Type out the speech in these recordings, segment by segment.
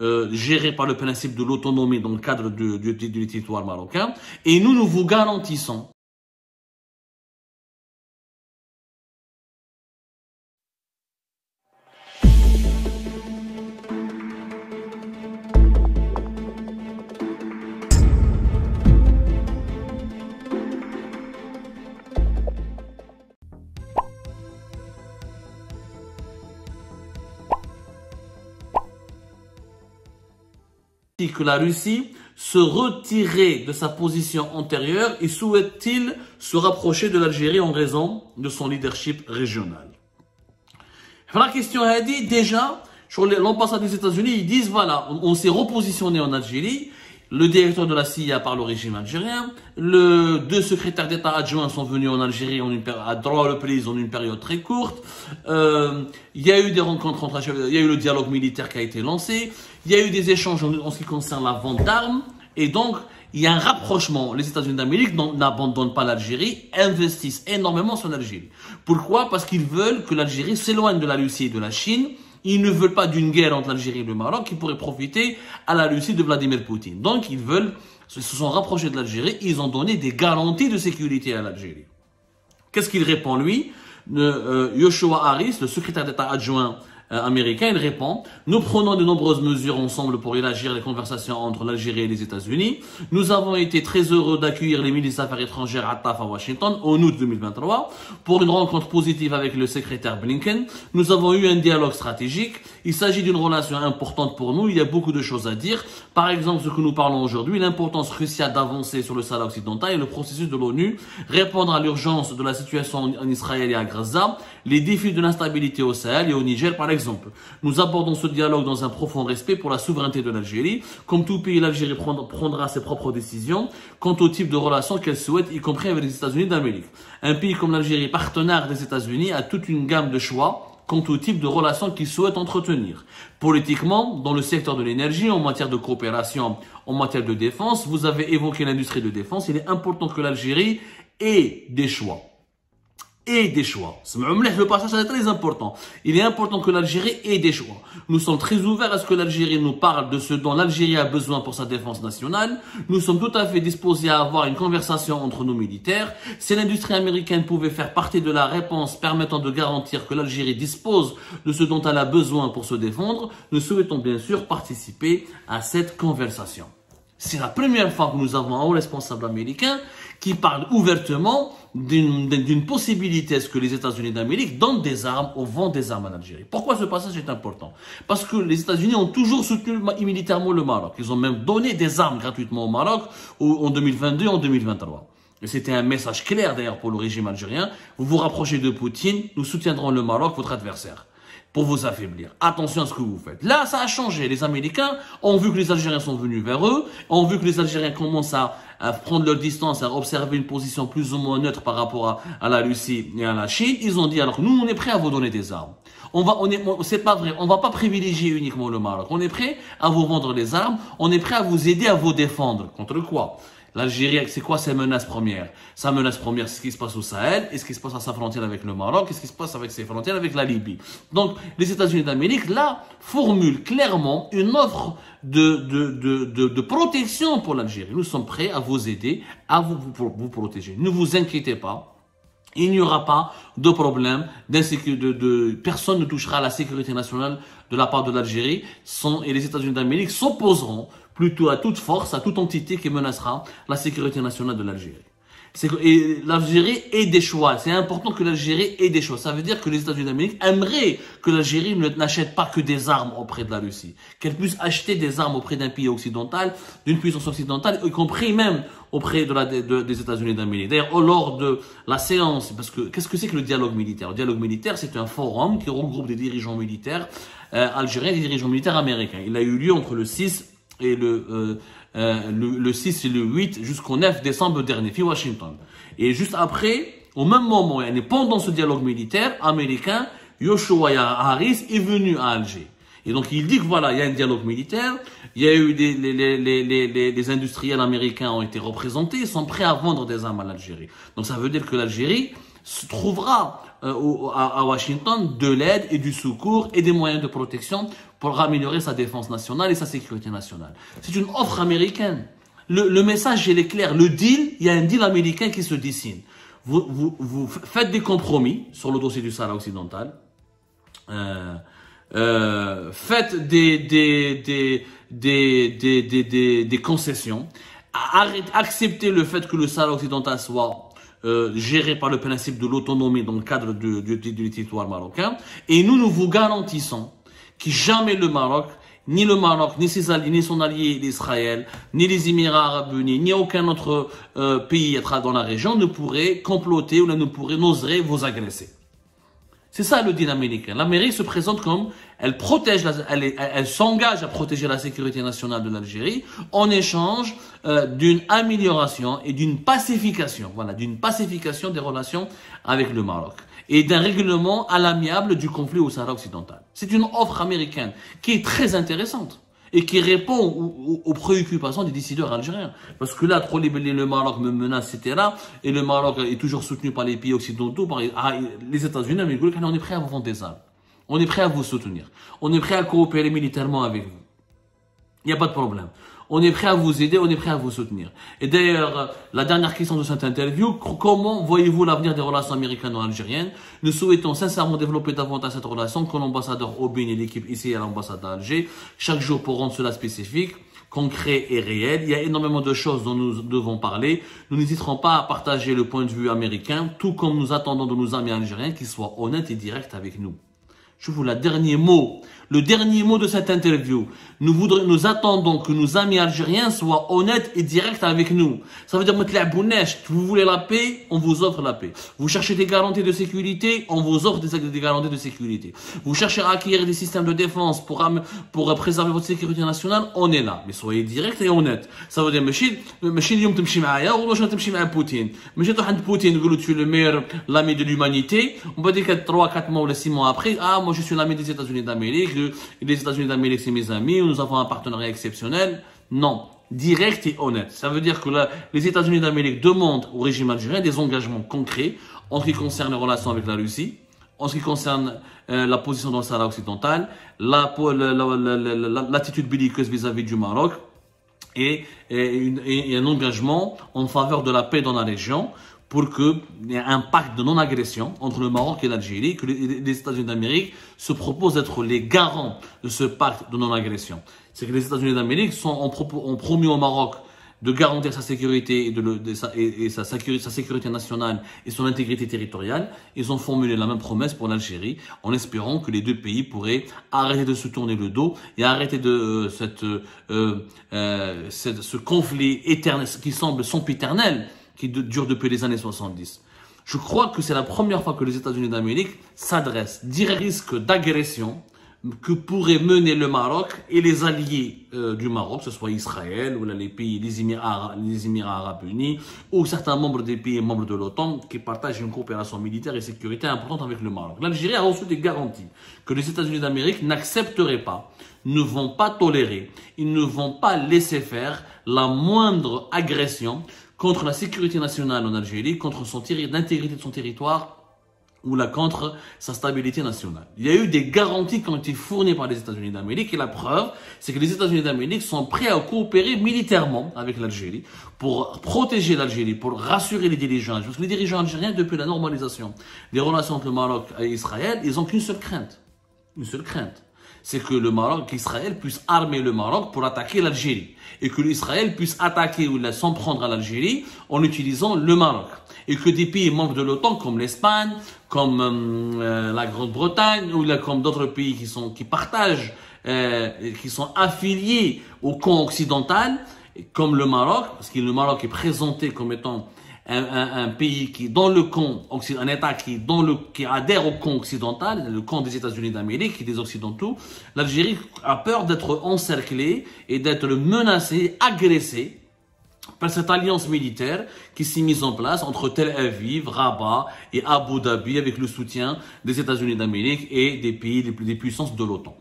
gérée par le principe de l'autonomie dans le cadre du territoire marocain. Et nous vous garantissons que la Russie se retirait de sa position antérieure et souhaite-t-il se rapprocher de l'Algérie en raison de son leadership régional. La question a dit déjà, sur l'ambassade des États-Unis, ils disent voilà, on s'est repositionné en Algérie, le directeur de la CIA par le régime algérien, deux secrétaires d'État adjoints sont venus en Algérie à droit reprise en une période très courte. Il y a eu des rencontres il y a eu le dialogue militaire qui a été lancé, il y a eu des échanges en ce qui concerne la vente d'armes, et donc il y a un rapprochement. Les États-Unis d'Amérique n'abandonnent pas l'Algérie, investissent énormément sur l'Algérie. Pourquoi? Parce qu'ils veulent que l'Algérie s'éloigne de la Russie et de la Chine. Ils ne veulent pas d'une guerre entre l'Algérie et le Maroc qui pourrait profiter à la Russie de Vladimir Poutine. Donc, ils se sont rapprochés de l'Algérie, ils ont donné des garanties de sécurité à l'Algérie. Qu'est-ce qu'il répond, lui? Joshua Harris, le secrétaire d'État adjoint américain, il répond « Nous prenons de nombreuses mesures ensemble pour élargir les conversations entre l'Algérie et les États-Unis. Nous avons été très heureux d'accueillir les ministres des Affaires étrangères à TAF à Washington en août 2023 pour une rencontre positive avec le secrétaire Blinken. Nous avons eu un dialogue stratégique. Il s'agit d'une relation importante pour nous. Il y a beaucoup de choses à dire. Par exemple, ce que nous parlons aujourd'hui, l'importance cruciale d'avancer sur le Sahel occidental et le processus de l'ONU, répondre à l'urgence de la situation en Israël et à Gaza, les défis de l'instabilité au Sahel et au Niger, par exemple. Nous abordons ce dialogue dans un profond respect pour la souveraineté de l'Algérie. Comme tout pays, l'Algérie prendra ses propres décisions quant au type de relations qu'elle souhaite, y compris avec les États-Unis d'Amérique. Un pays comme l'Algérie, partenaire des États-Unis, a toute une gamme de choix quant au type de relations qu'il souhaite entretenir. Politiquement, dans le secteur de l'énergie, en matière de coopération, en matière de défense, vous avez évoqué l'industrie de défense. Il est important que l'Algérie ait des choix. Et des choix. Le passage est très important. Il est important que l'Algérie ait des choix. Nous sommes très ouverts à ce que l'Algérie nous parle de ce dont l'Algérie a besoin pour sa défense nationale. Nous sommes tout à fait disposés à avoir une conversation entre nos militaires. Si l'industrie américaine pouvait faire partie de la réponse permettant de garantir que l'Algérie dispose de ce dont elle a besoin pour se défendre, nous souhaitons bien sûr participer à cette conversation. C'est la première fois que nous avons un haut responsable américain qui parle ouvertement d'une possibilité à ce que les États-Unis d'Amérique donnent des armes ou vendent des armes à l'Algérie. Pourquoi ce passage est important? Parce que les États-Unis ont toujours soutenu militairement le Maroc. Ils ont même donné des armes gratuitement au Maroc en 2022 et en 2023. Et c'était un message clair d'ailleurs pour le régime algérien. Vous vous rapprochez de Poutine, nous soutiendrons le Maroc, votre adversaire, pour vous affaiblir. Attention à ce que vous faites. Là, ça a changé. Les Américains ont vu que les Algériens sont venus vers eux, ont vu que les Algériens commencent à prendre leur distance, à observer une position plus ou moins neutre par rapport à la Russie et à la Chine. Ils ont dit, alors nous, on est prêts à vous donner des armes. C'est pas vrai. On va pas privilégier uniquement le Maroc. On est prêt à vous vendre des armes. On est prêt à vous aider à vous défendre. Contre quoi? L'Algérie, c'est quoi ses menaces premières? Sa menace première, c'est ce qui se passe au Sahel, et ce qui se passe à sa frontière avec le Maroc, et ce qui se passe avec ses frontières avec la Libye. Donc, les États-Unis d'Amérique, là, formulent clairement une offre de protection pour l'Algérie. Nous sommes prêts à vous aider, à vous protéger. Ne vous inquiétez pas. Il n'y aura pas de problème personne ne touchera à la sécurité nationale de la part de l'Algérie, et les États-Unis d'Amérique s'opposeront plutôt à toute force, à toute entité qui menacera la sécurité nationale de l'Algérie. Et l'Algérie ait des choix. C'est important que l'Algérie ait des choix. Ça veut dire que les États-Unis d'Amérique aimeraient que l'Algérie n'achète pas que des armes auprès de la Russie. Qu'elle puisse acheter des armes auprès d'un pays occidental, d'une puissance occidentale, y compris même auprès des États-Unis d'Amérique. D'ailleurs, lors de la séance, parce que qu'est-ce que c'est que le dialogue militaire? Le dialogue militaire, c'est un forum qui regroupe des dirigeants militaires algériens et des dirigeants militaires américains. Il a eu lieu entre le 6 et le 6 et le 8 jusqu'au 9 décembre dernier, à Washington. Et juste après, au même moment, pendant ce dialogue militaire américain, Joshua Harris est venu à Alger. Et donc il dit que voilà, il y a un dialogue militaire, il y a eu les industriels américains ont été représentés, ils sont prêts à vendre des armes à l'Algérie. Donc ça veut dire que l'Algérie se trouvera à Washington de l'aide et du secours et des moyens de protection pour améliorer sa défense nationale et sa sécurité nationale. C'est une offre américaine. Le message, il est clair. Le deal, il y a un deal américain qui se dessine. Vous faites des compromis sur le dossier du Sahara occidental. Faites des concessions. Acceptez le fait que le Sahara occidental soit géré par le principe de l'autonomie dans le cadre du territoire marocain. Et nous vous garantissons que jamais le Maroc, ni ses alliés, ni son allié l'Israël, ni les Émirats arabes unis, ni aucun autre pays dans la région ne pourrait comploter ou n'oserait vous agresser. C'est ça le deal américain. L'Amérique se présente comme elle s'engage à protéger la sécurité nationale de l'Algérie en échange d'une amélioration et d'une pacification, d'une pacification des relations avec le Maroc et d'un règlement à l'amiable du conflit au Sahara occidental. C'est une offre américaine qui est très intéressante et qui répond aux préoccupations des décideurs algériens. Parce que là, trop le Maroc me menace, etc. Et le Maroc est toujours soutenu par les pays occidentaux, par les États-Unis, mais on est prêt à vous vendre des armes. On est prêt à vous soutenir. On est prêt à coopérer militairement avec vous. Il n'y a pas de problème. On est prêt à vous aider, on est prêt à vous soutenir. Et d'ailleurs, la dernière question de cette interview, comment voyez-vous l'avenir des relations américano-algériennes? Nous souhaitons sincèrement développer davantage cette relation que l'ambassadeur Obin et l'équipe ici à l'ambassade d'Alger, chaque jour pour rendre cela spécifique, concret et réel. Il y a énormément de choses dont nous devons parler. Nous n'hésiterons pas à partager le point de vue américain, tout comme nous attendons de nos amis algériens qu'ils soient honnêtes et directs avec nous. Je vous le dernier mot de cette interview. Nous attendons que nos amis algériens soient honnêtes et directs avec nous. Ça veut dire, vous voulez la paix, on vous offre la paix. Vous cherchez des garanties de sécurité, on vous offre des garanties de sécurité. Vous cherchez à acquérir des systèmes de défense pour préserver votre sécurité nationale, on est là. Mais soyez directs et honnêtes. Ça veut dire, Poutine. Poutine, tu es le meilleur l'ami de l'humanité. On peut dire que 3-4 mois ou 6 mois après, moi je suis l'ami des États-Unis d'Amérique, les États-Unis d'Amérique c'est mes amis, nous avons un partenariat exceptionnel. Non, direct et honnête. Ça veut dire que les États-Unis d'Amérique demandent au régime algérien des engagements concrets en ce qui concerne les relations avec la Russie, en ce qui concerne la position dans le Sahara occidental, l'attitude belliqueuse vis-à-vis du Maroc et un engagement en faveur de la paix dans la région, pour qu'il y ait un pacte de non-agression entre le Maroc et l'Algérie, que les États-Unis d'Amérique se proposent d'être les garants de ce pacte de non-agression. C'est que les États-Unis d'Amérique ont promis au Maroc de garantir sa sécurité sa sécurité nationale et son intégrité territoriale. Ils ont formulé la même promesse pour l'Algérie, en espérant que les deux pays pourraient arrêter de se tourner le dos et arrêter ce conflit éternel qui semble sempiternel, qui dure depuis les années 70. Je crois que c'est la première fois que les États-Unis d'Amérique s'adressent direct risque d'agression que pourraient mener le Maroc et les alliés du Maroc, que ce soit Israël ou les Émirats arabes unis ou certains membres des pays membres de l'OTAN qui partagent une coopération militaire et sécuritaire importante avec le Maroc. L'Algérie a reçu des garanties que les États-Unis d'Amérique n'accepteraient pas, ne vont pas tolérer, ils ne vont pas laisser faire la moindre agression contre la sécurité nationale en Algérie, contre l'intégrité de son territoire ou contre sa stabilité nationale. Il y a eu des garanties qui ont été fournies par les États-Unis d'Amérique et la preuve, c'est que les États-Unis d'Amérique sont prêts à coopérer militairement avec l'Algérie pour protéger l'Algérie, pour rassurer les dirigeants. Parce que les dirigeants algériens, depuis la normalisation des relations entre le Maroc et Israël, ils n'ont qu'une seule crainte. Une seule crainte. C'est que qu'Israël puisse armer le Maroc pour attaquer l'Algérie. Et que l'Israël puisse attaquer ou s'en prendre à l'Algérie en utilisant le Maroc. Et que des pays membres de l'OTAN, comme l'Espagne, comme la Grande-Bretagne, ou comme d'autres pays qui partagent, qui sont affiliés au camp occidental, comme le Maroc, parce que le Maroc est présenté comme étant un pays qui, dans le camp, un État qui adhère au camp occidental, le camp des États-Unis d'Amérique et des Occidentaux, l'Algérie a peur d'être encerclée et d'être menacée, agressée par cette alliance militaire qui s'est mise en place entre Tel Aviv, Rabat et Abu Dhabi avec le soutien des États-Unis d'Amérique et des pays, des puissances de l'OTAN.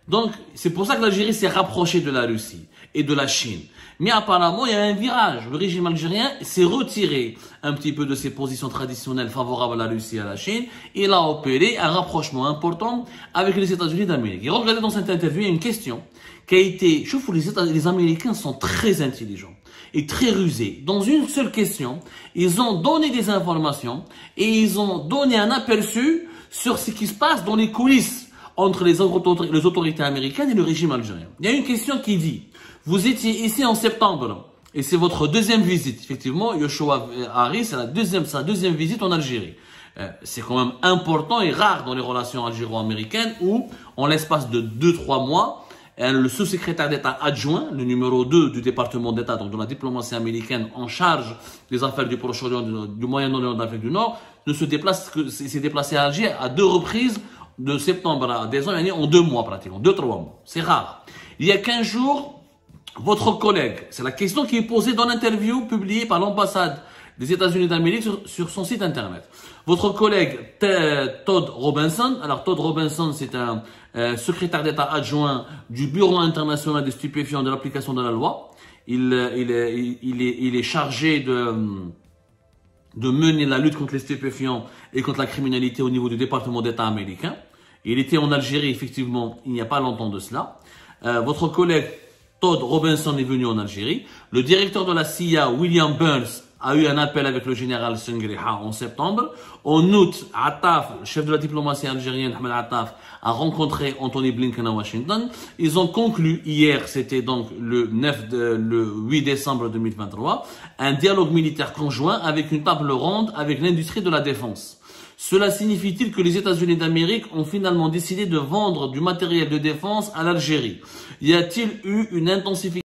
Donc, c'est pour ça que l'Algérie s'est rapprochée de la Russie et de la Chine. Mais apparemment, il y a un virage. Le régime algérien s'est retiré un petit peu de ses positions traditionnelles favorables à la Russie et à la Chine. Il a opéré un rapprochement important avec les États-Unis d'Amérique. Et regardez dans cette interview, il y a une question qui a été... Je trouve que les Américains sont très intelligents et très rusés. Dans une seule question, ils ont donné des informations et ils ont donné un aperçu sur ce qui se passe dans les coulisses entre les autorités américaines et le régime algérien. Il y a une question qui dit, vous étiez ici en septembre et c'est votre deuxième visite. Effectivement, Yoshua Harris, c'est sa deuxième visite en Algérie. C'est quand même important et rare dans les relations algéro-américaines où, en l'espace de 2-3 mois, le sous-secrétaire d'État adjoint, le numéro 2 du département d'État, donc de la diplomatie américaine en charge des affaires du Proche-Orient, du Moyen-Orient et d'Afrique du Nord, s'est déplacé à Alger à 2 reprises de septembre à décembre, en 2 mois pratiquement, 2-3 mois. C'est rare. Il y a 15 jours, votre collègue, c'est la question qui est posée dans l'interview publiée par l'ambassade des États-Unis d'Amérique sur son site internet. Votre collègue Todd Robinson, alors Todd Robinson, c'est un secrétaire d'État adjoint du Bureau international des stupéfiants de l'application de la loi. Il est chargé de mener la lutte contre les stupéfiants et contre la criminalité au niveau du département d'État américain. Il était en Algérie, effectivement, il n'y a pas longtemps de cela. Votre collègue Todd Robinson est venu en Algérie. Le directeur de la CIA, William Burns, a eu un appel avec le général Senghriha en septembre. En août, Attaf, le chef de la diplomatie algérienne, Ahmed Attaf, a rencontré Anthony Blinken à Washington. Ils ont conclu hier, c'était donc le 8 décembre 2023, un dialogue militaire conjoint avec une table ronde avec l'industrie de la défense. Cela signifie-t-il que les États-Unis d'Amérique ont finalement décidé de vendre du matériel de défense à l'Algérie? Y a-t-il eu une intensification